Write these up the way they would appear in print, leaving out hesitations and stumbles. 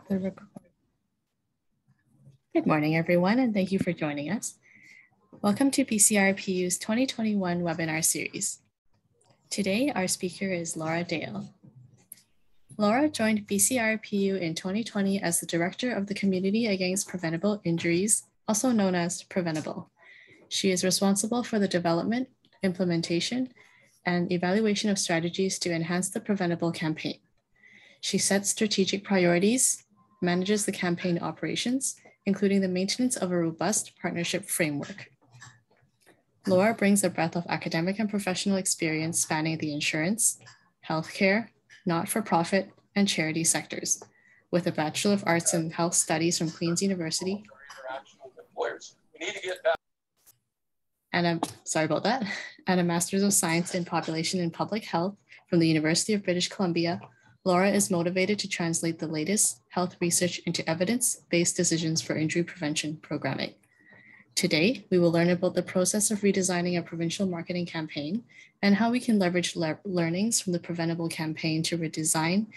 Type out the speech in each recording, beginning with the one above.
Good morning, everyone, and thank you for joining us. Welcome to BCRPU's 2021 webinar series. Today, our speaker is Laura Dale. Laura joined BCRPU in 2020 as the Director of the Community Against Preventable Injuries, also known as Preventable. She is responsible for the development, implementation, and evaluation of strategies to enhance the Preventable campaign. She sets strategic priorities, manages the campaign operations, including the maintenance of a robust partnership framework. Laura brings a breadth of academic and professional experience spanning the insurance, healthcare, not-for-profit, and charity sectors, with a Bachelor of Arts in Health Studies from Queen's University, and a Master's of Science in Population and Public Health from the University of British Columbia. Laura is motivated to translate the latest health research into evidence-based decisions for injury prevention programming. Today, we will learn about the process of redesigning a provincial marketing campaign and how we can leverage learnings from the Preventable campaign to redesign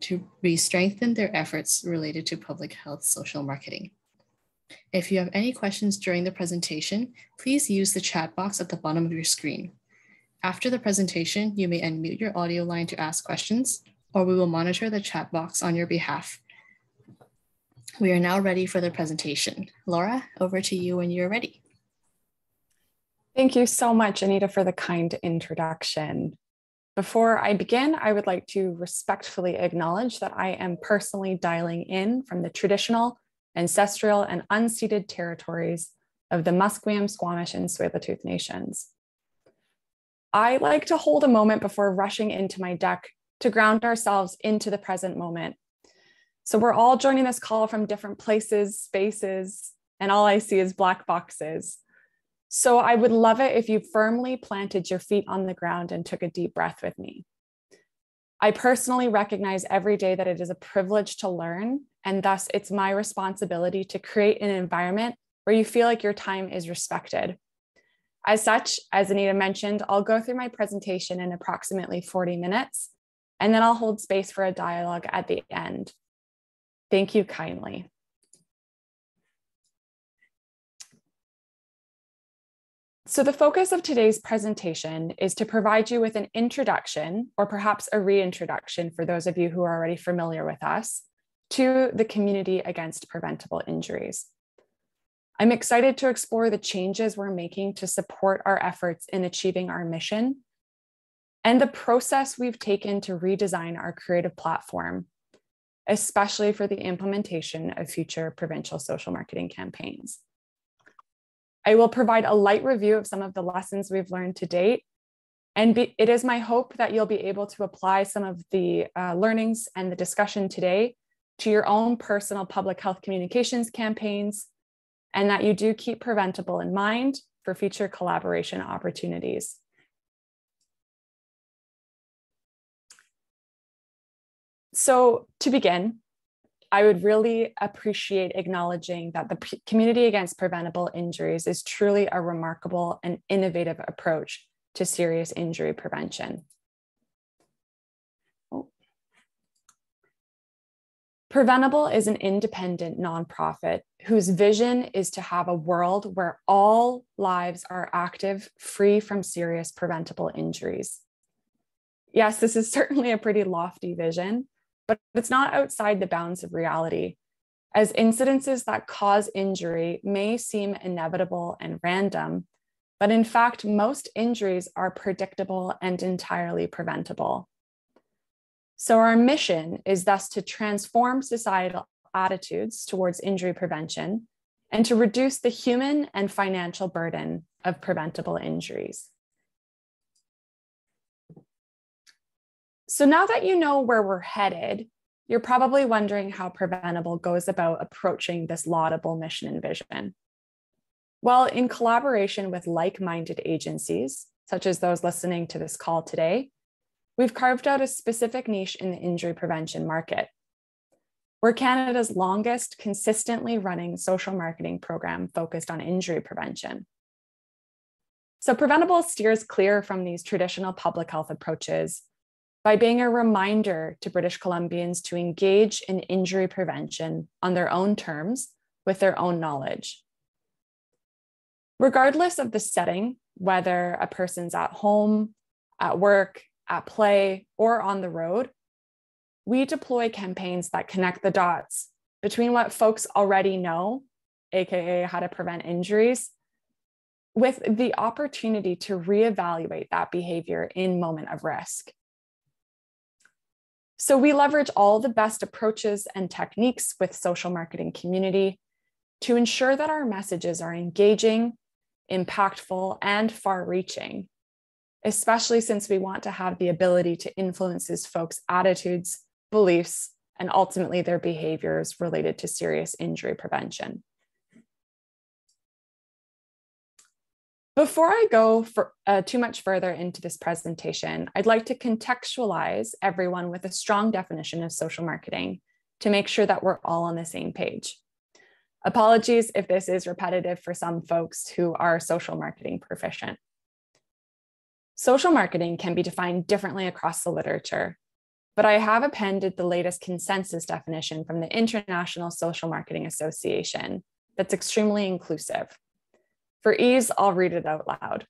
to re-strengthen their efforts related to public health social marketing. If you have any questions during the presentation, please use the chat box at the bottom of your screen. After the presentation, you may unmute your audio line to ask questions, or we will monitor the chat box on your behalf. We are now ready for the presentation. Laura, over to you when you're ready. Thank you so much, Anita, for the kind introduction. Before I begin, I would like to respectfully acknowledge that I am personally dialing in from the traditional, ancestral, and unceded territories of the Musqueam, Squamish, and Tsleil-Waututh nations. I like to hold a moment before rushing into my deck to ground ourselves into the present moment. So we're all joining this call from different places, spaces, and all I see is black boxes. So I would love it if you firmly planted your feet on the ground and took a deep breath with me. I personally recognize every day that it is a privilege to learn, and thus it's my responsibility to create an environment where you feel like your time is respected. As such, as Anita mentioned, I'll go through my presentation in approximately 40 minutes, and then I'll hold space for a dialogue at the end. Thank you kindly. So the focus of today's presentation is to provide you with an introduction, or perhaps a reintroduction for those of you who are already familiar with us, to the Community Against Preventable Injuries. I'm excited to explore the changes we're making to support our efforts in achieving our mission, and the process we've taken to redesign our creative platform, especially for the implementation of future provincial social marketing campaigns. I will provide a light review of some of the lessons we've learned to date, and it is my hope that you'll be able to apply some of the learnings and the discussion today to your own personal public health communications campaigns, and that you do keep Preventable in mind for future collaboration opportunities. So to begin, I would really appreciate acknowledging that the Community Against Preventable Injuries is truly a remarkable and innovative approach to serious injury prevention. Preventable is an independent nonprofit whose vision is to have a world where all lives are active, free from serious preventable injuries. Yes, this is certainly a pretty lofty vision, but it's not outside the bounds of reality, as incidences that cause injury may seem inevitable and random, but in fact, most injuries are predictable and entirely preventable. So our mission is thus to transform societal attitudes towards injury prevention and to reduce the human and financial burden of preventable injuries. So now that you know where we're headed, you're probably wondering how Preventable goes about approaching this laudable mission and vision. Well, in collaboration with like-minded agencies, such as those listening to this call today, we've carved out a specific niche in the injury prevention market. We're Canada's longest consistently running social marketing program focused on injury prevention. So Preventable steers clear from these traditional public health approaches by being a reminder to British Columbians to engage in injury prevention on their own terms with their own knowledge. Regardless of the setting, whether a person's at home, at work, at play, or on the road, we deploy campaigns that connect the dots between what folks already know, aka how to prevent injuries, with the opportunity to reevaluate that behavior in moment of risk. So we leverage all the best approaches and techniques with social marketing community to ensure that our messages are engaging, impactful, and far-reaching, especially since we want to have the ability to influence folks' attitudes, beliefs, and ultimately their behaviors related to serious injury prevention. Before I go too much further into this presentation, I'd like to contextualize everyone with a strong definition of social marketing to make sure that we're all on the same page. Apologies if this is repetitive for some folks who are social marketing proficient. Social marketing can be defined differently across the literature, but I have appended the latest consensus definition from the International Social Marketing Association that's extremely inclusive. For ease, I'll read it out loud.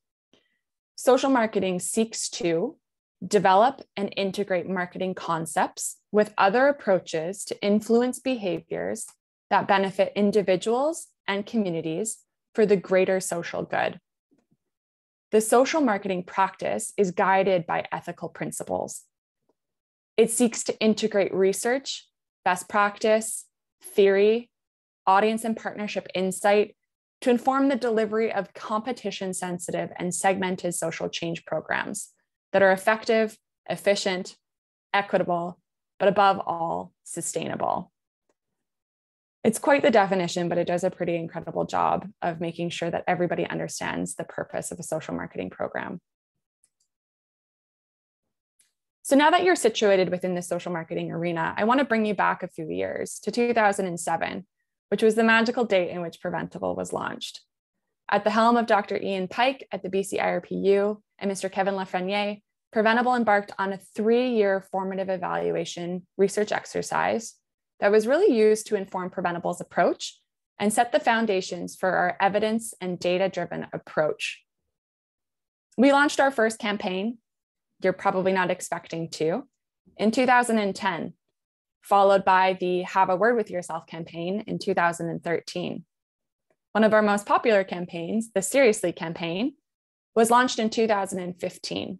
Social marketing seeks to develop and integrate marketing concepts with other approaches to influence behaviors that benefit individuals and communities for the greater social good. The social marketing practice is guided by ethical principles. It seeks to integrate research, best practice, theory, audience and partnership insight to inform the delivery of competition-sensitive and segmented social change programs that are effective, efficient, equitable, but above all, sustainable. It's quite the definition, but it does a pretty incredible job of making sure that everybody understands the purpose of a social marketing program. So now that you're situated within the social marketing arena, I want to bring you back a few years to 2007, which was the magical date in which Preventable was launched. At the helm of Dr. Ian Pike at the BC IRPU and Mr. Kevin Lafreniere, Preventable embarked on a 3-year formative evaluation research exercise that was really used to inform Preventable's approach and set the foundations for our evidence and data-driven approach. We launched our first campaign, you're probably not expecting to, in 2010, followed by the Have a Word with Yourself campaign in 2013. One of our most popular campaigns, the Seriously campaign, was launched in 2015.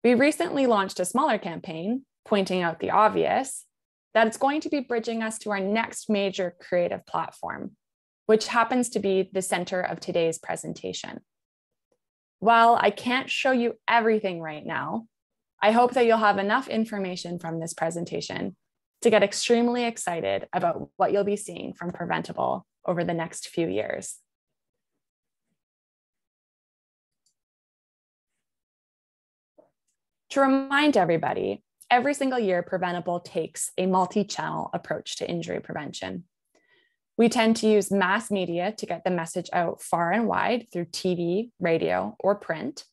We recently launched a smaller campaign, pointing out the obvious, that it's going to be bridging us to our next major creative platform, which happens to be the center of today's presentation. While I can't show you everything right now, I hope that you'll have enough information from this presentation to get extremely excited about what you'll be seeing from Preventable over the next few years. To remind everybody, every single year, Preventable takes a multi-channel approach to injury prevention. We tend to use mass media to get the message out far and wide through TV, radio, or print.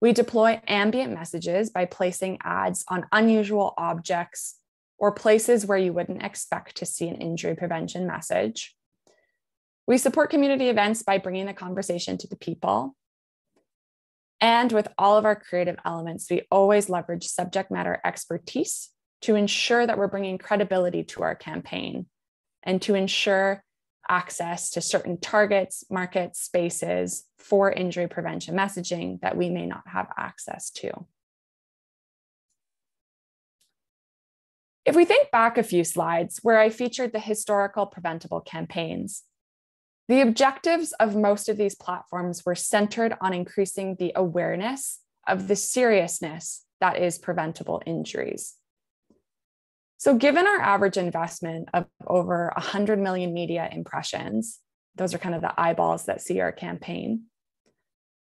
We deploy ambient messages by placing ads on unusual objects or places where you wouldn't expect to see an injury prevention message. We support community events by bringing the conversation to the people. And with all of our creative elements, we always leverage subject matter expertise to ensure that we're bringing credibility to our campaign and to ensure access to certain targets, markets, spaces for injury prevention messaging that we may not have access to. If we think back a few slides where I featured the historical Preventable campaigns, the objectives of most of these platforms were centered on increasing the awareness of the seriousness that is preventable injuries. So given our average investment of over 100 million media impressions, those are kind of the eyeballs that see our campaign,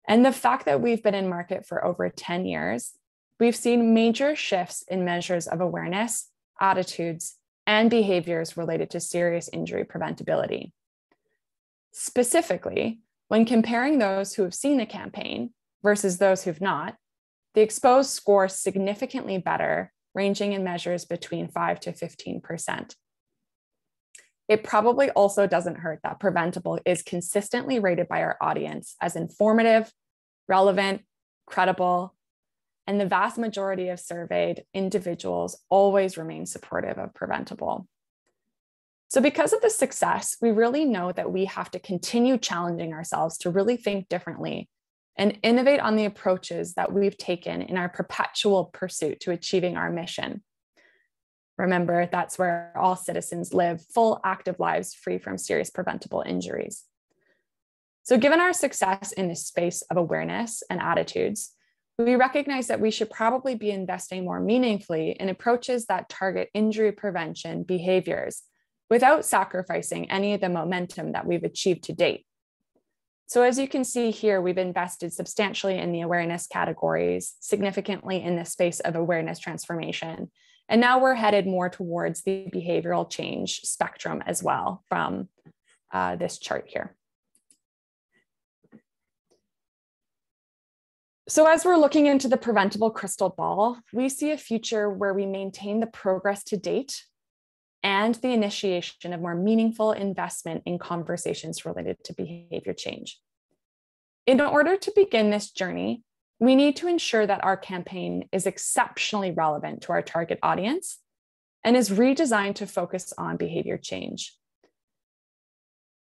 and the fact that we've been in market for over 10 years, we've seen major shifts in measures of awareness, attitudes, and behaviors related to serious injury preventability. Specifically, when comparing those who have seen the campaign versus those who've not, The exposed score significantly better, ranging in measures between 5 to 15%. It probably also doesn't hurt that Preventable is consistently rated by our audience as informative, relevant, credible, and the vast majority of surveyed individuals always remain supportive of Preventable. So because of this success, we really know that we have to continue challenging ourselves to really think differently and innovate on the approaches that we've taken in our perpetual pursuit to achieving our mission. Remember, that's where all citizens live full, active lives free from serious preventable injuries. So given our success in this space of awareness and attitudes, we recognize that we should probably be investing more meaningfully in approaches that target injury prevention behaviors without sacrificing any of the momentum that we've achieved to date. So as you can see here, we've invested substantially in the awareness categories, significantly in the space of awareness transformation. And now we're headed more towards the behavioral change spectrum as well from this chart here. So as we're looking into the preventable crystal ball, we see a future where we maintain the progress to date and the initiation of more meaningful investment in conversations related to behavior change. In order to begin this journey, we need to ensure that our campaign is exceptionally relevant to our target audience and is redesigned to focus on behavior change.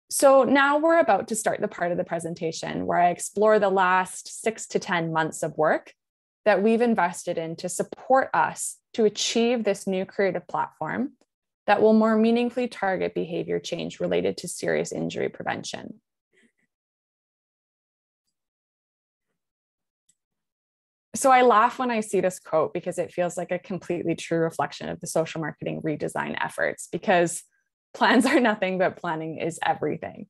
So now we're about to start the part of the presentation where I explore the last 6 to 10 months of work that we've invested in to support us to achieve this new creative platform that will more meaningfully target behavior change related to serious injury prevention. So I laugh when I see this quote because it feels like a completely true reflection of the social marketing redesign efforts, because plans are nothing, but planning is everything.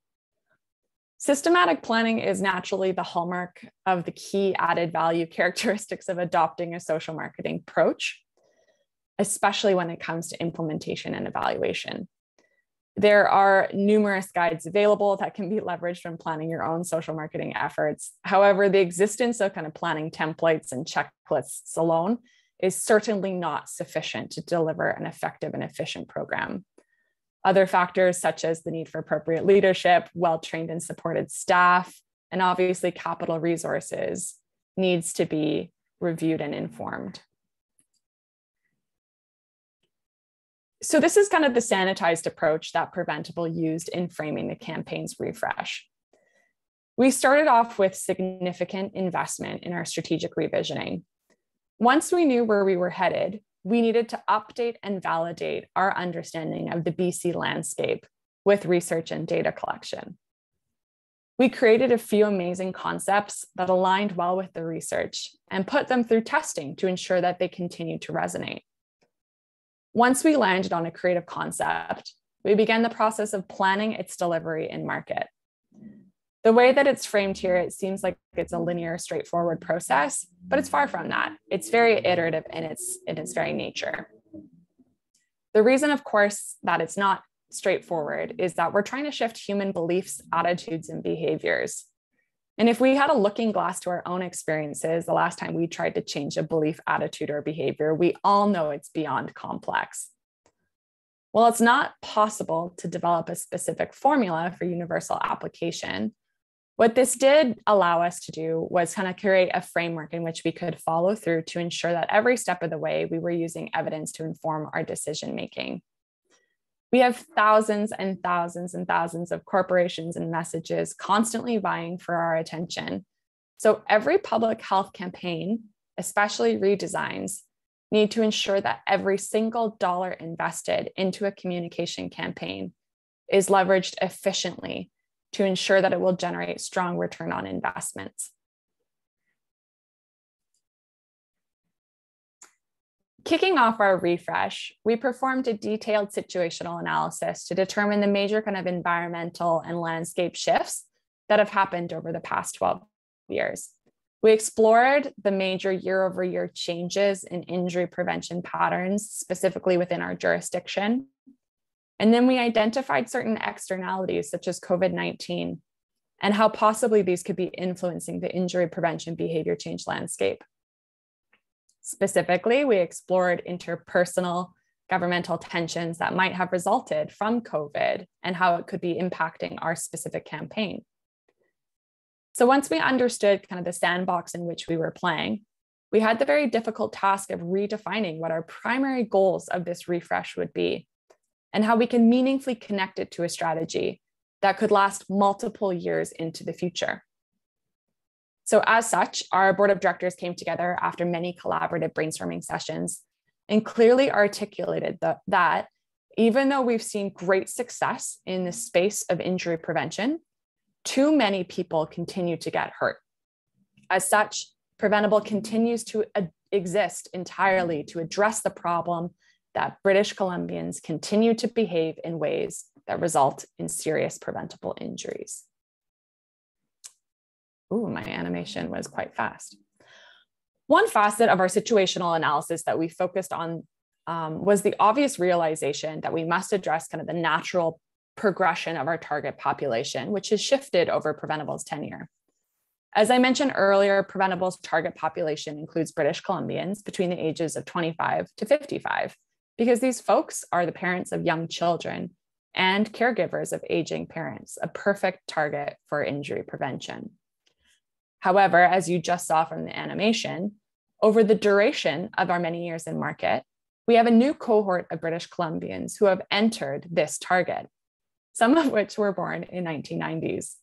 Systematic planning is naturally the hallmark of the key added value characteristics of adopting a social marketing approach, especially when it comes to implementation and evaluation. There are numerous guides available that can be leveraged when planning your own social marketing efforts. However, the existence of kind of planning templates and checklists alone is certainly not sufficient to deliver an effective and efficient program. Other factors such as the need for appropriate leadership, well-trained and supported staff, and obviously capital resources needs to be reviewed and informed. So this is kind of the sanitized approach that Preventable used in framing the campaign's refresh. We started off with significant investment in our strategic revisioning. Once we knew where we were headed, we needed to update and validate our understanding of the BC landscape with research and data collection. We created a few amazing concepts that aligned well with the research and put them through testing to ensure that they continued to resonate. Once we landed on a creative concept, we began the process of planning its delivery in market. The way that it's framed here, it seems like it's a linear, straightforward process, but it's far from that. It's very iterative in its very nature. The reason, of course, that it's not straightforward is that we're trying to shift human beliefs, attitudes, and behaviors. And if we had a looking glass to our own experiences, the last time we tried to change a belief, attitude, or behavior, we all know it's beyond complex. While it's not possible to develop a specific formula for universal application, what this did allow us to do was kind of create a framework in which we could follow through to ensure that every step of the way we were using evidence to inform our decision making. We have thousands and thousands and thousands of corporations and messages constantly vying for our attention. So every public health campaign, especially redesigns, need to ensure that every single dollar invested into a communication campaign is leveraged efficiently to ensure that it will generate strong return on investments. Kicking off our refresh, we performed a detailed situational analysis to determine the major kind of environmental and landscape shifts that have happened over the past 12 years. We explored the major year-over-year changes in injury prevention patterns, specifically within our jurisdiction. And then we identified certain externalities such as COVID-19 and how possibly these could be influencing the injury prevention behavior change landscape. Specifically, we explored interpersonal governmental tensions that might have resulted from COVID and how it could be impacting our specific campaign. So once we understood kind of the sandbox in which we were playing, we had the very difficult task of redefining what our primary goals of this refresh would be and how we can meaningfully connect it to a strategy that could last multiple years into the future. So as such, our board of directors came together after many collaborative brainstorming sessions and clearly articulated that even though we've seen great success in the space of injury prevention, too many people continue to get hurt. As such, Preventable continues to exist entirely to address the problem that British Columbians continue to behave in ways that result in serious preventable injuries. Ooh, my animation was quite fast. One facet of our situational analysis that we focused on was the obvious realization that we must address kind of the natural progression of our target population, which has shifted over Preventable's tenure. As I mentioned earlier, Preventable's target population includes British Columbians between the ages of 25 to 55, because these folks are the parents of young children and caregivers of aging parents, a perfect target for injury prevention. However, as you just saw from the animation, over the duration of our many years in market, we have a new cohort of British Columbians who have entered this target, some of which were born in 1990s,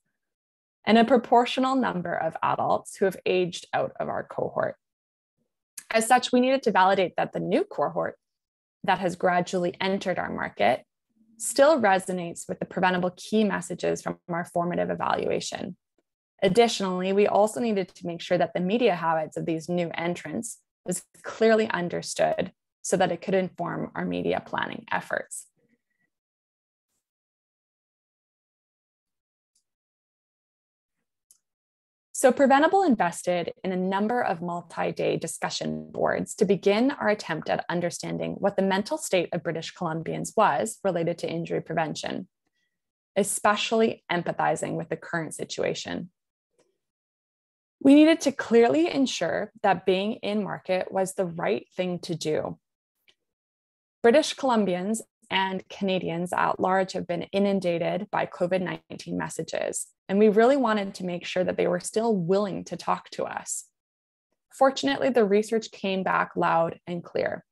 and a proportional number of adults who have aged out of our cohort. As such, we needed to validate that the new cohort that has gradually entered our market still resonates with the preventable key messages from our formative evaluation. Additionally, we also needed to make sure that the media habits of these new entrants was clearly understood so that it could inform our media planning efforts. So Preventable invested in a number of multi-day discussion boards to begin our attempt at understanding what the mental state of British Columbians was related to injury prevention, especially empathizing with the current situation. We needed to clearly ensure that being in market was the right thing to do. British Columbians and Canadians at large have been inundated by COVID-19 messages, and we really wanted to make sure that they were still willing to talk to us. Fortunately, the research came back loud and clear.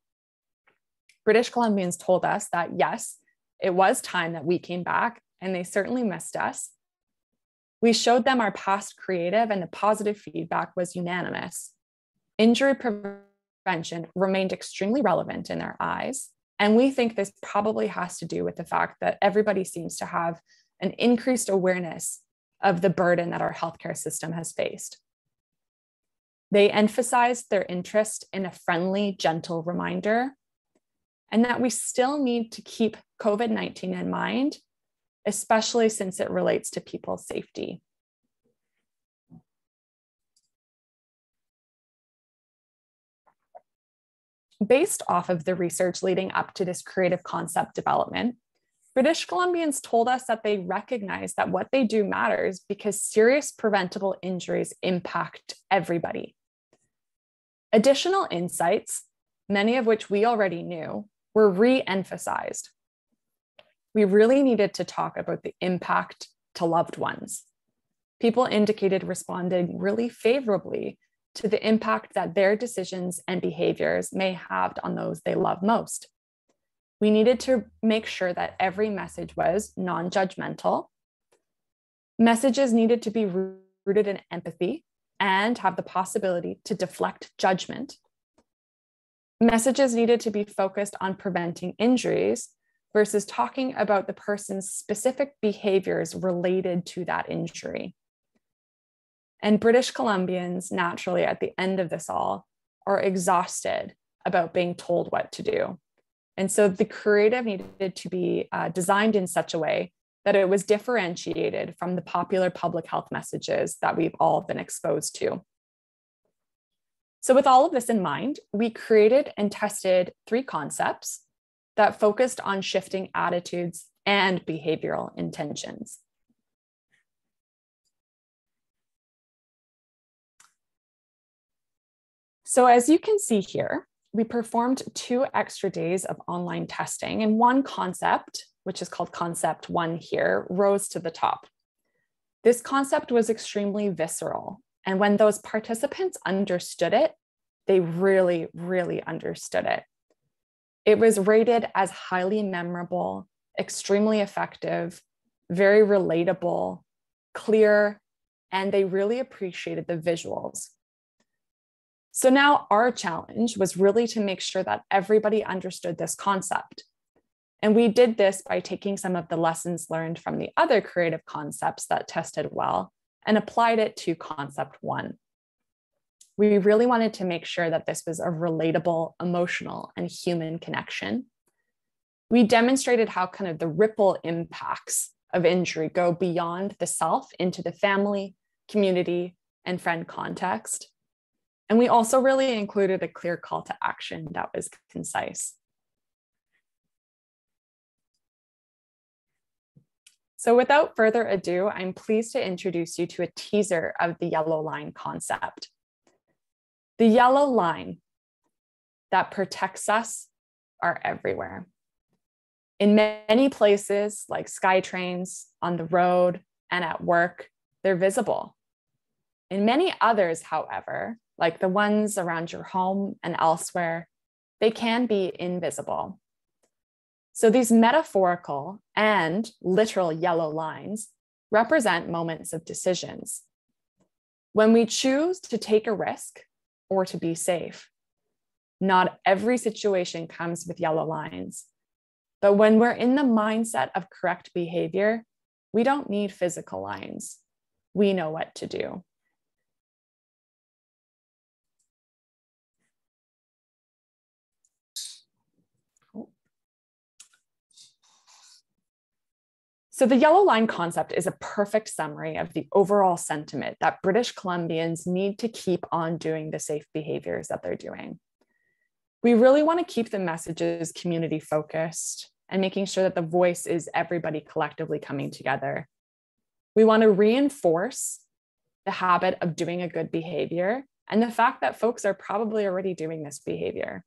British Columbians told us that yes, it was time that we came back, and they certainly missed us. We showed them our past creative, and the positive feedback was unanimous. Injury prevention remained extremely relevant in their eyes. And we think this probably has to do with the fact that everybody seems to have an increased awareness of the burden that our healthcare system has faced. They emphasized their interest in a friendly, gentle reminder, and that we still need to keep COVID-19 in mind, especially since it relates to people's safety. Based off of the research leading up to this creative concept development, British Columbians told us that they recognize that what they do matters because serious preventable injuries impact everybody. Additional insights, many of which we already knew, were re-emphasized. We really needed to talk about the impact to loved ones. People indicated responding really favorably to the impact that their decisions and behaviors may have on those they love most. We needed to make sure that every message was non-judgmental. Messages needed to be rooted in empathy and have the possibility to deflect judgment. Messages needed to be focused on preventing injuries versus talking about the person's specific behaviors related to that injury. And British Columbians, naturally, at the end of this all, are exhausted about being told what to do. And so the creative needed to be designed in such a way that it was differentiated from the popular public health messages that we've all been exposed to. So with all of this in mind, we created and tested 3 concepts that focused on shifting attitudes and behavioral intentions. So as you can see here, we performed 2 extra days of online testing, and one concept, which is called concept 1 here, rose to the top. This concept was extremely visceral. And when those participants understood it, they really, really understood it. It was rated as highly memorable, extremely effective, very relatable, clear, and they really appreciated the visuals. So now our challenge was really to make sure that everybody understood this concept. And we did this by taking some of the lessons learned from the other creative concepts that tested well and applied it to concept 1. We really wanted to make sure that this was a relatable, emotional, and human connection. We demonstrated how kind of the ripple impacts of injury go beyond the self into the family, community, and friend context. And we also really included a clear call to action that was concise. So without further ado, I'm pleased to introduce you to a teaser of the yellow line concept. The yellow line that protects us are everywhere. In many places, like SkyTrains, on the road, and at work, they're visible. In many others, however, like the ones around your home and elsewhere, they can be invisible. So these metaphorical and literal yellow lines represent moments of decisions. When we choose to take a risk or to be safe, not every situation comes with yellow lines. But when we're in the mindset of correct behavior, we don't need physical lines. We know what to do. So the yellow line concept is a perfect summary of the overall sentiment that British Columbians need to keep on doing the safe behaviors that they're doing. We really want to keep the messages community focused and making sure that the voice is everybody collectively coming together. We want to reinforce the habit of doing a good behavior and the fact that folks are probably already doing this behavior.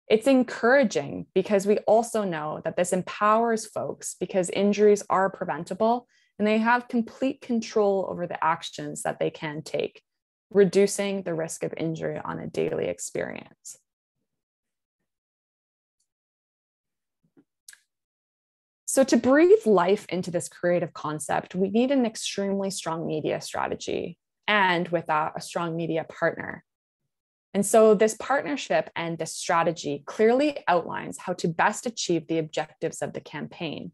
It's encouraging because we also know that this empowers folks because injuries are preventable and they have complete control over the actions that they can take, reducing the risk of injury on a daily experience. So to breathe life into this creative concept, we need an extremely strong media strategy, and with that, a strong media partner. And so this partnership and this strategy clearly outlines how to best achieve the objectives of the campaign.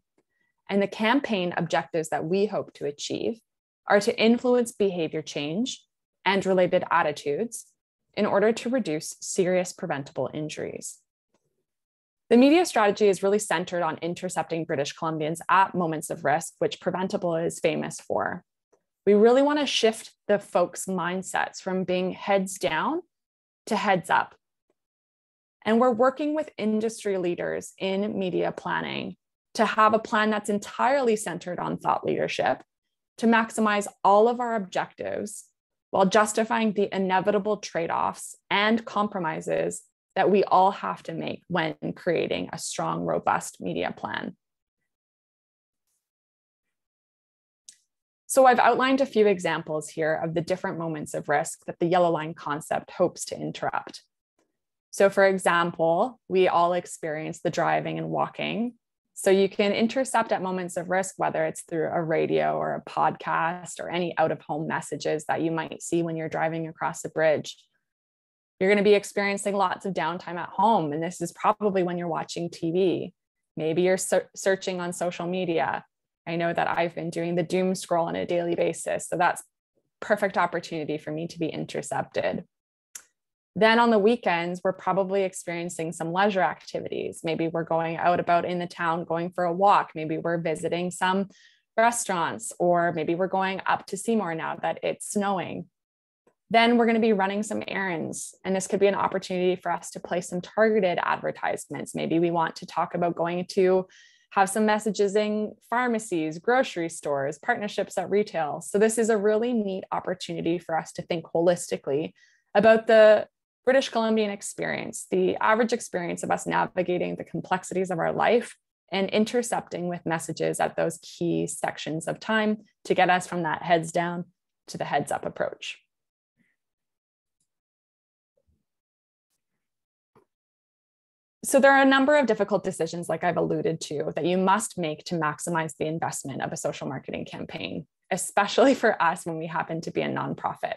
And the campaign objectives that we hope to achieve are to influence behavior change and related attitudes in order to reduce serious preventable injuries. The media strategy is really centered on intercepting British Columbians at moments of risk, which Preventable is famous for. We really want to shift the folks' mindsets from being heads down to heads up. And we're working with industry leaders in media planning to have a plan that's entirely centered on thought leadership to maximize all of our objectives while justifying the inevitable trade-offs and compromises that we all have to make when creating a strong, robust media plan. So I've outlined a few examples here of the different moments of risk that the yellow line concept hopes to interrupt. So for example, we all experience the driving and walking. So you can intercept at moments of risk, whether it's through a radio or a podcast or any out-of-home messages that you might see when you're driving across a bridge. You're going to be experiencing lots of downtime at home, and this is probably when you're watching TV. Maybe you're searching on social media. I know that I've been doing the doom scroll on a daily basis, so that's perfect opportunity for me to be intercepted. Then on the weekends, we're probably experiencing some leisure activities. Maybe we're going out about in the town, going for a walk. Maybe we're visiting some restaurants, or maybe we're going up to Seymour now that it's snowing. Then we're going to be running some errands, and this could be an opportunity for us to place some targeted advertisements. Maybe we want to talk about going to have some messages in pharmacies, grocery stores, partnerships at retail. So this is a really neat opportunity for us to think holistically about the British Columbian experience, the average experience of us navigating the complexities of our life and intercepting with messages at those key sections of time to get us from that heads down to the heads up approach. So there are a number of difficult decisions, like I've alluded to, that you must make to maximize the investment of a social marketing campaign, especially for us when we happen to be a nonprofit.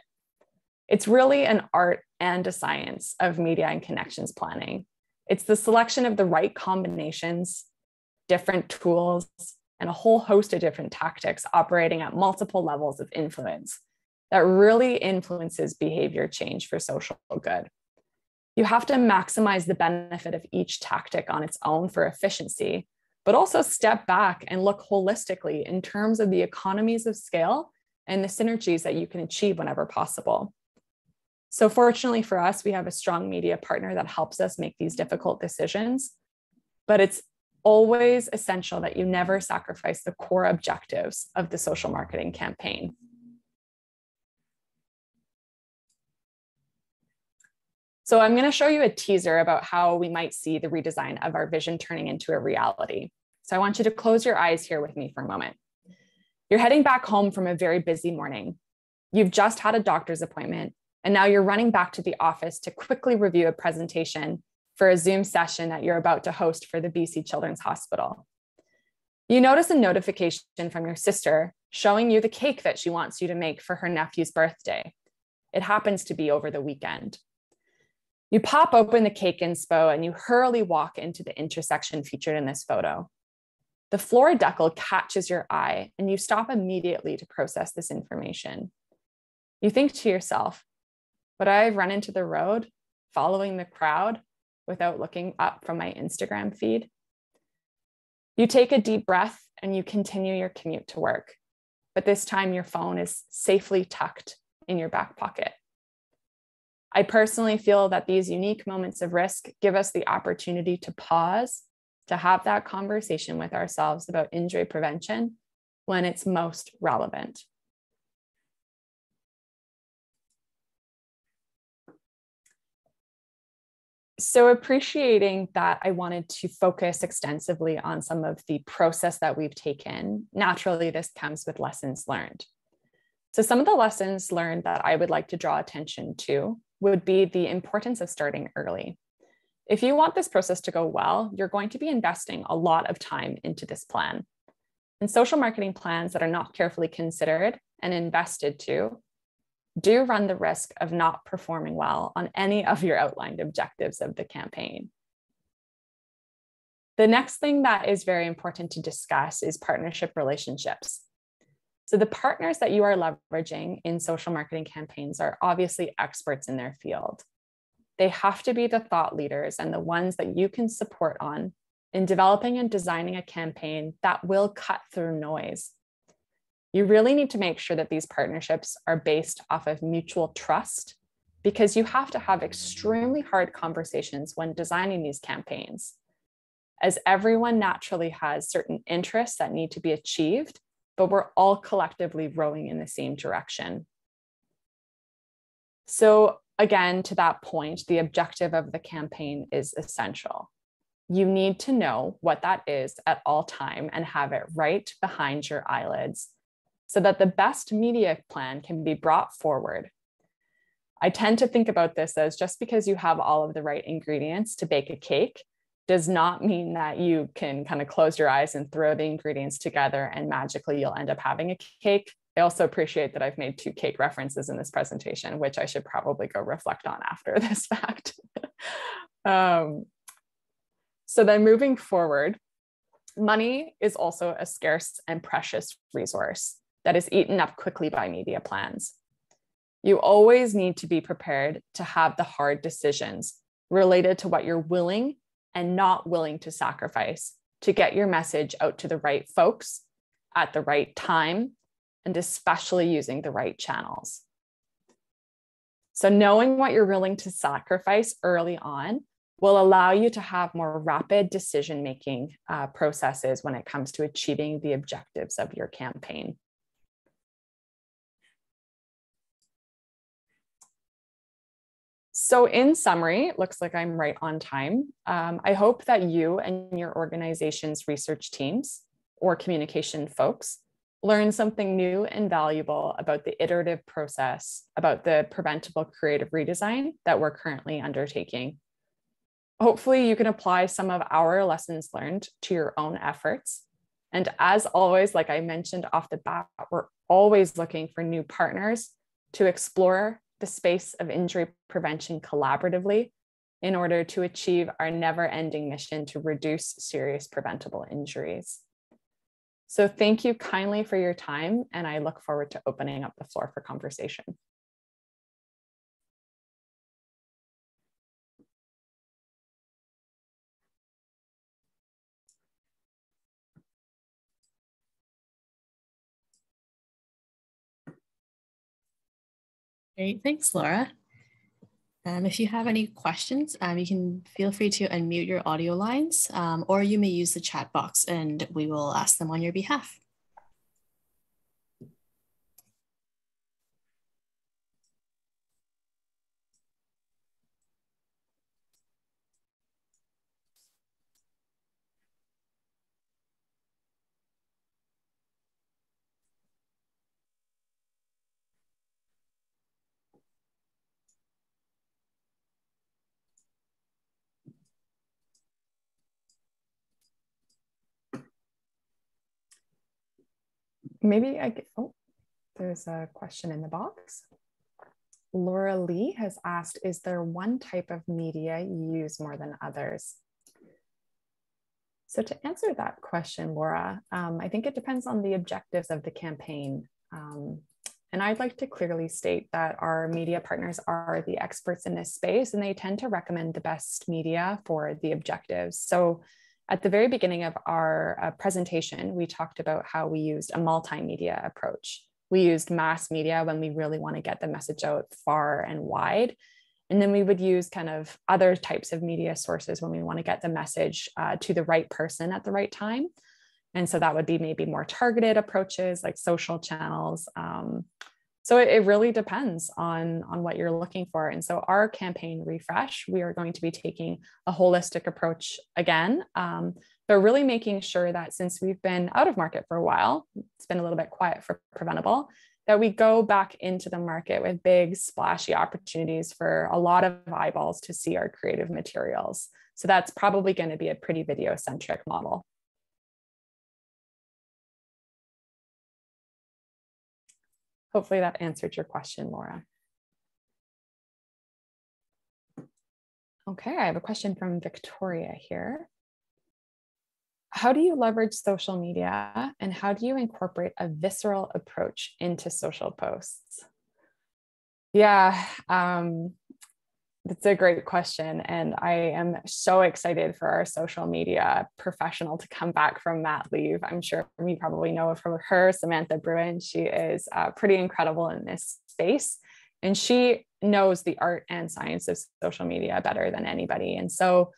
It's really an art and a science of media and connections planning. It's the selection of the right combinations, different tools, and a whole host of different tactics operating at multiple levels of influence that really influences behavior change for social good. You have to maximize the benefit of each tactic on its own for efficiency, but also step back and look holistically in terms of the economies of scale and the synergies that you can achieve whenever possible. So fortunately for us, we have a strong media partner that helps us make these difficult decisions, but it's always essential that you never sacrifice the core objectives of the social marketing campaign. So I'm going to show you a teaser about how we might see the redesign of our vision turning into a reality. So I want you to close your eyes here with me for a moment. You're heading back home from a very busy morning. You've just had a doctor's appointment, and now you're running back to the office to quickly review a presentation for a Zoom session that you're about to host for the BC Children's Hospital. You notice a notification from your sister showing you the cake that she wants you to make for her nephew's birthday. It happens to be over the weekend. You pop open the cake inspo and you hurriedly walk into the intersection featured in this photo. The floor decal catches your eye and you stop immediately to process this information. You think to yourself, would I have run into the road following the crowd without looking up from my Instagram feed? You take a deep breath and you continue your commute to work, but this time your phone is safely tucked in your back pocket. I personally feel that these unique moments of risk give us the opportunity to pause, to have that conversation with ourselves about injury prevention when it's most relevant. So appreciating that I wanted to focus extensively on some of the process that we've taken, naturally this comes with lessons learned. So some of the lessons learned that I would like to draw attention to would be the importance of starting early. If you want this process to go well, you're going to be investing a lot of time into this plan. And social marketing plans that are not carefully considered and invested to do run the risk of not performing well on any of your outlined objectives of the campaign. The next thing that is very important to discuss is partnership relationships. So the partners that you are leveraging in social marketing campaigns are obviously experts in their field. They have to be the thought leaders and the ones that you can support on in developing and designing a campaign that will cut through noise. You really need to make sure that these partnerships are based off of mutual trust, because you have to have extremely hard conversations when designing these campaigns, as everyone naturally has certain interests that need to be achieved, but we're all collectively rowing in the same direction. So again, to that point, the objective of the campaign is essential. You need to know what that is at all time and have it right behind your eyelids so that the best media plan can be brought forward. I tend to think about this as just because you have all of the right ingredients to bake a cake does not mean that you can kind of close your eyes and throw the ingredients together and magically you'll end up having a cake. I also appreciate that I've made 2 cake references in this presentation, which I should probably go reflect on after this fact. So then moving forward, money is also a scarce and precious resource that is eaten up quickly by media plans. You always need to be prepared to have the hard decisions related to what you're willing and not willing to sacrifice to get your message out to the right folks at the right time, and especially using the right channels. So knowing what you're willing to sacrifice early on will allow you to have more rapid decision-making processes when it comes to achieving the objectives of your campaign. So in summary, it looks like I'm right on time. I hope that you and your organization's research teams or communication folks learn something new and valuable about the iterative process, about the preventable creative redesign that we're currently undertaking. Hopefully you can apply some of our lessons learned to your own efforts. And as always, like I mentioned off the bat, we're always looking for new partners to explore the space of injury prevention collaboratively in order to achieve our never-ending mission to reduce serious preventable injuries. So thank you kindly for your time, and I look forward to opening up the floor for conversation. Great, thanks, Laura. If you have any questions, you can feel free to unmute your audio lines, or you may use the chat box and we will ask them on your behalf. Maybe I get, oh, there's a question in the box. Laura Lee has asked, is there one type of media you use more than others? So to answer that question, Laura, I think it depends on the objectives of the campaign. And I'd like to clearly state that our media partners are the experts in this space, and they tend to recommend the best media for the objectives. So at the very beginning of our presentation, we talked about how we used a multimedia approach. We used mass media when we really want to get the message out far and wide. And then we would use kind of other types of media sources when we want to get the message to the right person at the right time. And so that would be maybe more targeted approaches like social channels. So it really depends on what you're looking for. And so our campaign refresh, we are going to be taking a holistic approach again, but really making sure that since we've been out of market for a while, it's been a little bit quiet for Preventable, that we go back into the market with big splashy opportunities for a lot of eyeballs to see our creative materials. So that's probably going to be a pretty video-centric model. Hopefully that answered your question, Laura. Okay, I have a question from Victoria here. How do you leverage social media and how do you incorporate a visceral approach into social posts? Yeah, that's a great question. And I am so excited for our social media professional to come back from mat leave. I'm sure you probably know from her, Samantha Bruin. She is pretty incredible in this space. And she knows the art and science of social media better than anybody. And so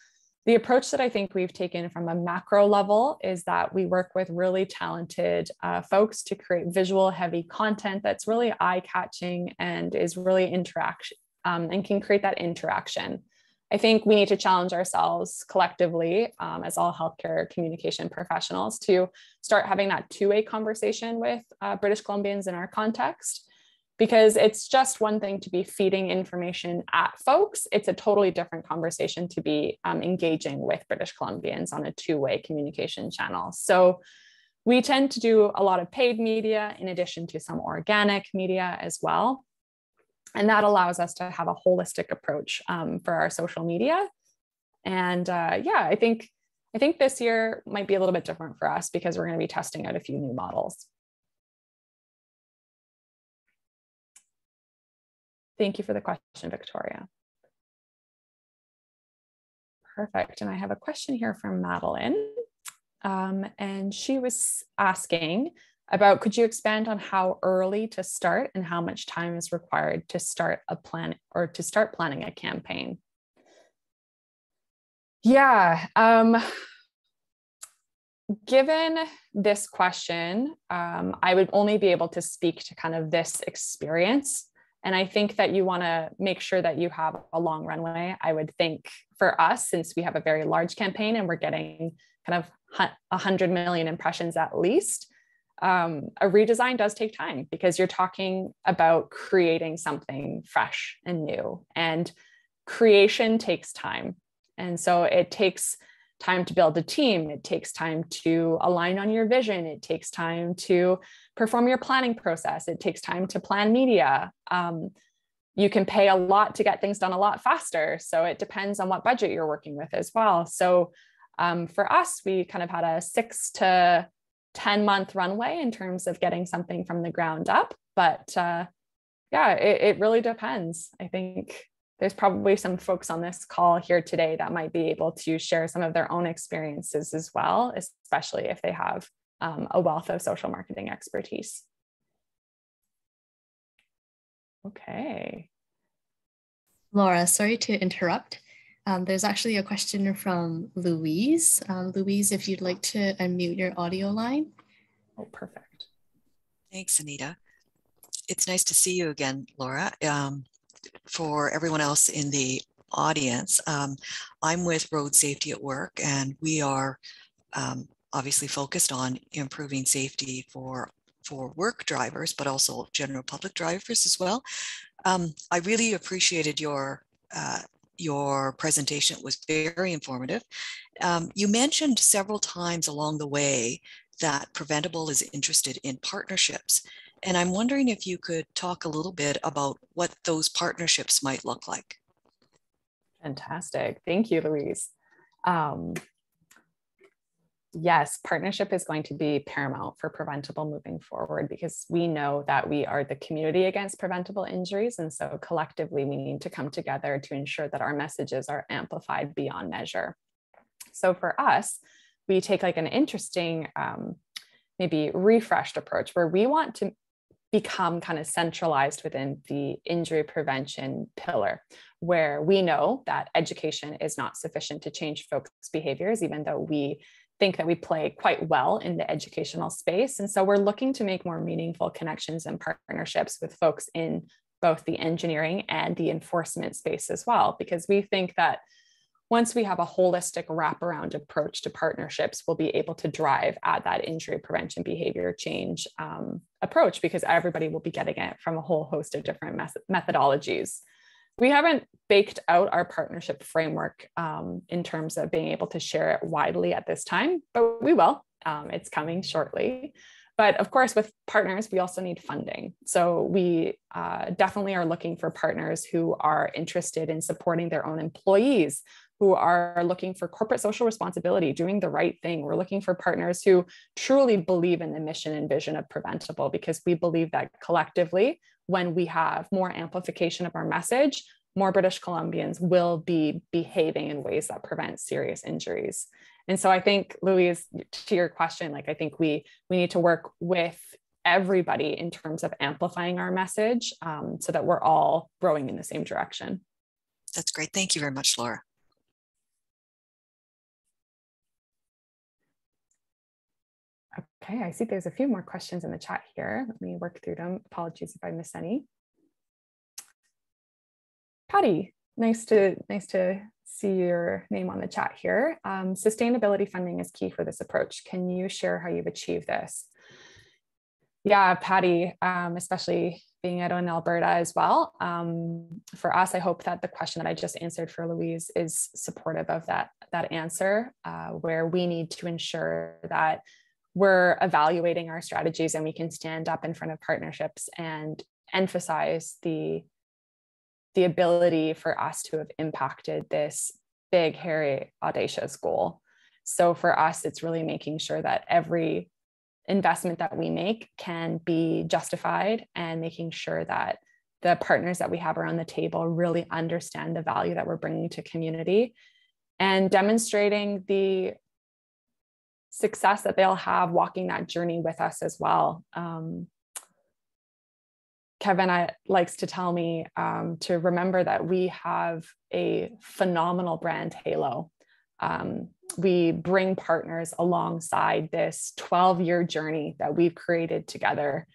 the approach that I think we've taken from a macro level is that we work with really talented folks to create visual heavy content that's really eye-catching and is really interaction and can create that interaction. I think we need to challenge ourselves collectively as all healthcare communication professionals to start having that two-way conversation with British Columbians in our context, because it's just one thing to be feeding information at folks. It's a totally different conversation to be engaging with British Columbians on a two-way communication channel. So we tend to do a lot of paid media in addition to some organic media as well. And that allows us to have a holistic approach for our social media. And yeah, I think this year might be a little bit different for us because we're going to be testing out a few new models. Thank you for the question, Victoria. Perfect. And I have a question here from Madeline. And she was asking about, could you expand on how early to start and how much time is required to start a plan or to start planning a campaign? Yeah, given this question, I would only be able to speak to kind of this experience And I think that you want to make sure that you have a long runway. I would think for us, since we have a very large campaign and we're getting kind of 100 million impressions at least, a redesign does take time, because you're talking about creating something fresh and new, and creation takes time. And so it takes time to build a team. It takes time to align on your vision. It takes time to perform your planning process. It takes time to plan media. You can pay a lot to get things done a lot faster. So it depends on what budget you're working with as well. So for us, we kind of had a 6 to 10 month runway in terms of getting something from the ground up. But yeah, it really depends. I think there's probably some folks on this call here today that might be able to share some of their own experiences as well, especially if they have a wealth of social marketing expertise. Okay. Laura, sorry to interrupt. There's actually a question from Louise. Louise, if you'd like to unmute your audio line. Oh, perfect. Thanks, Anita. It's nice to see you again, Laura. For everyone else in the audience, I'm with Road Safety at Work, and we are obviously focused on improving safety for work drivers, but also general public drivers as well. I really appreciated your presentation. It was very informative. You mentioned several times along the way that Preventable is interested in partnerships. And I'm wondering if you could talk a little bit about what those partnerships might look like. Fantastic. Thank you, Louise. Yes, partnership is going to be paramount for Preventable moving forward, because we know that we are the community against preventable injuries. And so collectively, we need to come together to ensure that our messages are amplified beyond measure. So for us, we take like an interesting, maybe refreshed approach, where we want to become kind of centralized within the injury prevention pillar, where we know that education is not sufficient to change folks' behaviors, even though we think that we play quite well in the educational space. And so we're looking to make more meaningful connections and partnerships with folks in both the engineering and the enforcement space as well, because we think that once we have a holistic wraparound approach to partnerships, we'll be able to drive at that injury prevention behavior change approach, because everybody will be getting it from a whole host of different methodologies. We haven't baked out our partnership framework in terms of being able to share it widely at this time, but we will. It's coming shortly. But of course, with partners, we also need funding. So we definitely are looking for partners who are interested in supporting their own employees, who are looking for corporate social responsibility, doing the right thing. We're looking for partners who truly believe in the mission and vision of Preventable, because we believe that collectively, when we have more amplification of our message, more British Columbians will be behaving in ways that prevent serious injuries. And so I think, Louise, to your question, like, I think we need to work with everybody in terms of amplifying our message so that we're all rowing in the same direction. That's great. Thank you very much, Laura. Okay, I see there's a few more questions in the chat here. Let me work through them. Apologies if I miss any. Patty, nice to see your name on the chat here. Sustainability funding is key for this approach. Can you share how you've achieved this? Yeah, Patty, especially being out in Alberta as well. For us, I hope that the question that I just answered for Louise is supportive of that answer, where we need to ensure that we're evaluating our strategies and we can stand up in front of partnerships and emphasize the ability for us to have impacted this big, hairy, audacious goal. So for us, it's really making sure that every investment that we make can be justified, and making sure that the partners that we have around the table really understand the value that we're bringing to community, and demonstrating the success that they'll have walking that journey with us as well. Kevin likes to tell me to remember that we have a phenomenal brand halo. We bring partners alongside this 12-year journey that we've created together.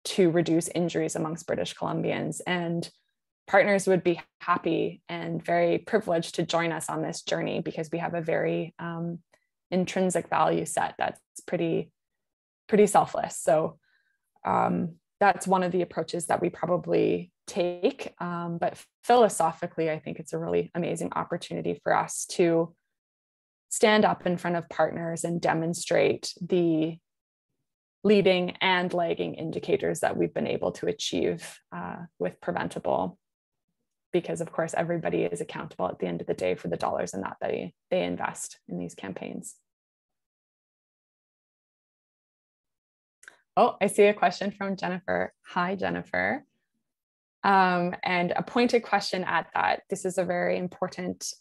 to reduce injuries amongst British Columbians. And partners would be happy and very privileged to join us on this journey because we have a very intrinsic value set that's pretty selfless. So that's one of the approaches that we probably take. But philosophically, I think it's a really amazing opportunity for us to stand up in front of partners and demonstrate the leading and lagging indicators that we've been able to achieve with Preventable. Because of course, everybody is accountable at the end of the day for the dollars and that they invest in these campaigns. Oh, I see a question from Jennifer. Hi, Jennifer. And a pointed question at that. This is a very important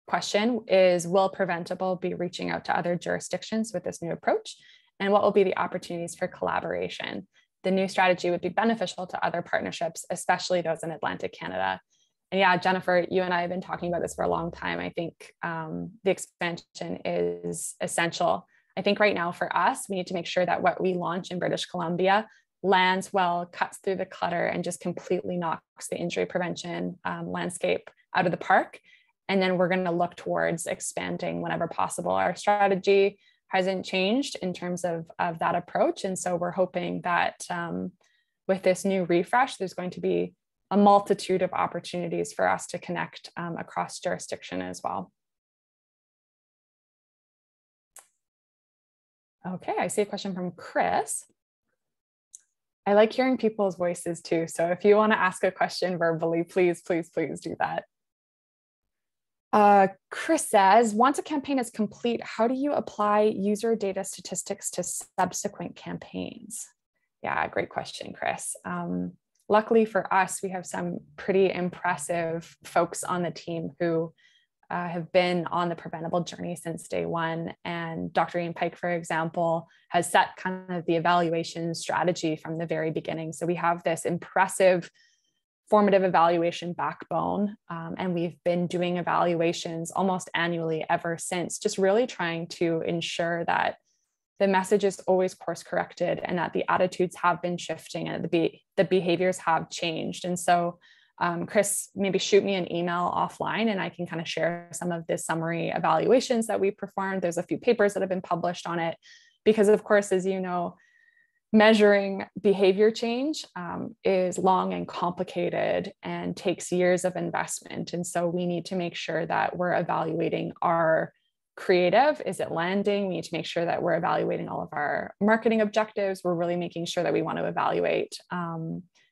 question is, will Preventable be reaching out to other jurisdictions with this new approach? And what will be the opportunities for collaboration? The new strategy would be beneficial to other partnerships, especially those in Atlantic Canada. And yeah, Jennifer, you and I have been talking about this for a long time. I think the expansion is essential. I think right now for us, we need to make sure that what we launch in British Columbia lands well, cuts through the clutter, and just completely knocks the injury prevention landscape out of the park. And then we're going to look towards expanding whenever possible. Our strategy hasn't changed in terms of that approach. And so we're hoping that with this new refresh, there's going to be a multitude of opportunities for us to connect across jurisdiction as well. Okay, I see a question from Chris. I like hearing people's voices too. So if you want to ask a question verbally, please do that. Chris says, once a campaign is complete, how do you apply user data statistics to subsequent campaigns? Yeah, great question, Chris. Luckily for us, we have some pretty impressive folks on the team who have been on the preventable journey since day one. And Dr. Ian Pike, for example, has set kind of the evaluation strategy from the very beginning. So we have this impressive formative evaluation backbone. And we've been doing evaluations almost annually ever since, just really trying to ensure that the message is always course corrected and that the attitudes have been shifting and the behaviors have changed. And so Chris, maybe shoot me an email offline and I can kind of share some of the summary evaluations that we performed. There's a few papers that have been published on it because, of course, as you know, measuring behavior change is long and complicated and takes years of investment. And so we need to make sure that we're evaluating our creative. Is it landing? We need to make sure that we're evaluating all of our marketing objectives. We're really making sure that we want to evaluate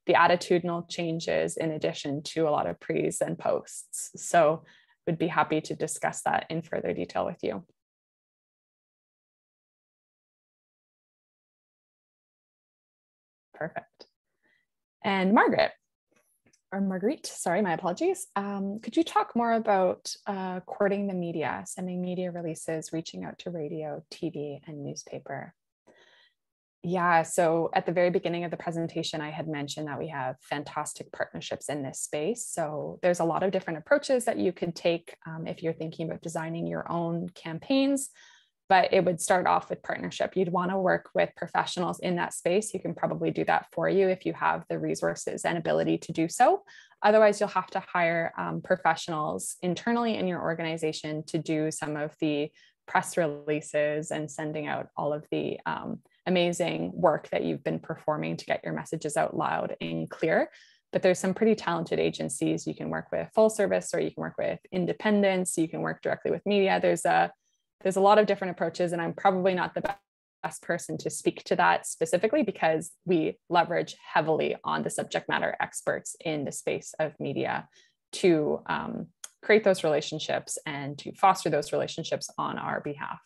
the attitudinal changes in addition to a lot of pre's and posts. So would be happy to discuss that in further detail with you. Perfect. And Marguerite, sorry, my apologies. Could you talk more about courting the media, sending media releases, reaching out to radio, TV, and newspaper? Yeah, so at the very beginning of the presentation, I had mentioned that we have fantastic partnerships in this space. So there's a lot of different approaches that you could take if you're thinking about designing your own campaigns, but it would start off with partnership. You'd want to work with professionals in that space. You can probably do that for you if you have the resources and ability to do so. Otherwise, you'll have to hire professionals internally in your organization to do some of the press releases and sending out all of the amazing work that you've been performing to get your messages out loud and clear. But there's some pretty talented agencies. You can work with full service, or you can work with independents. You can work directly with media. There's a lot of different approaches, and I'm probably not the best person to speak to that specifically because we leverage heavily on the subject matter experts in the space of media to create those relationships and to foster those relationships on our behalf.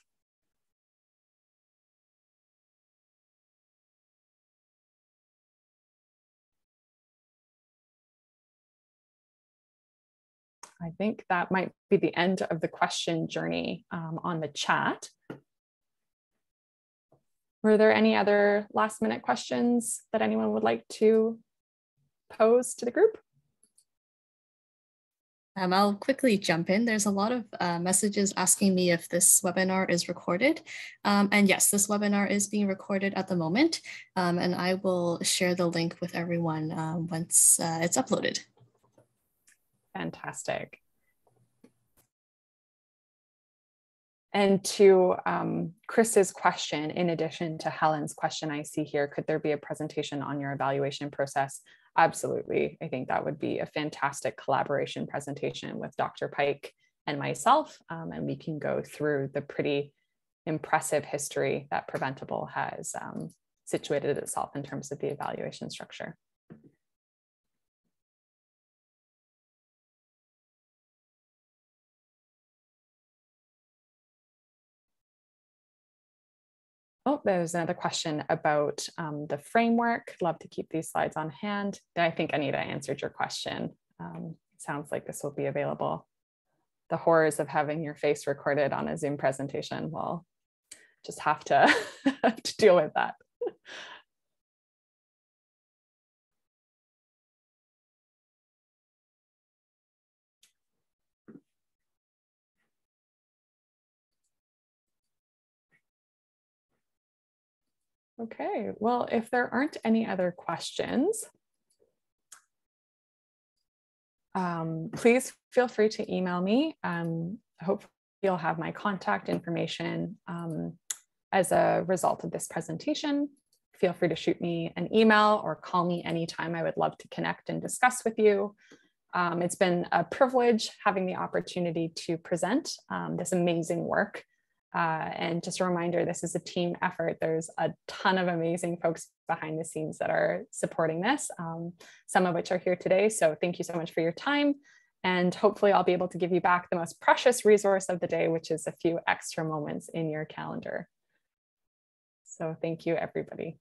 I think that might be the end of the question journey on the chat. Were there any other last minute questions that anyone would like to pose to the group? I'll quickly jump in. There's a lot of messages asking me if this webinar is recorded. And yes, this webinar is being recorded at the moment. And I will share the link with everyone once it's uploaded. Fantastic. And to Chris's question, in addition to Helen's question I see here, could there be a presentation on your evaluation process? Absolutely. I think that would be a fantastic collaboration presentation with Dr. Pike and myself, and we can go through the pretty impressive history that Preventable has situated itself in terms of the evaluation structure. Oh, there's another question about the framework. Love to keep these slides on hand. I think Anita answered your question. Sounds like this will be available. The horrors of having your face recorded on a Zoom presentation. We'll just have to, have to deal with that. Okay, well, if there aren't any other questions, please feel free to email me. Hopefully you'll have my contact information as a result of this presentation. Feel free to shoot me an email or call me anytime. I would love to connect and discuss with you. It's been a privilege having the opportunity to present this amazing work. And just a reminder, this is a team effort. There's a ton of amazing folks behind the scenes that are supporting this, some of which are here today. So thank you so much for your time. And hopefully I'll be able to give you back the most precious resource of the day, which is a few extra moments in your calendar. So thank you, everybody.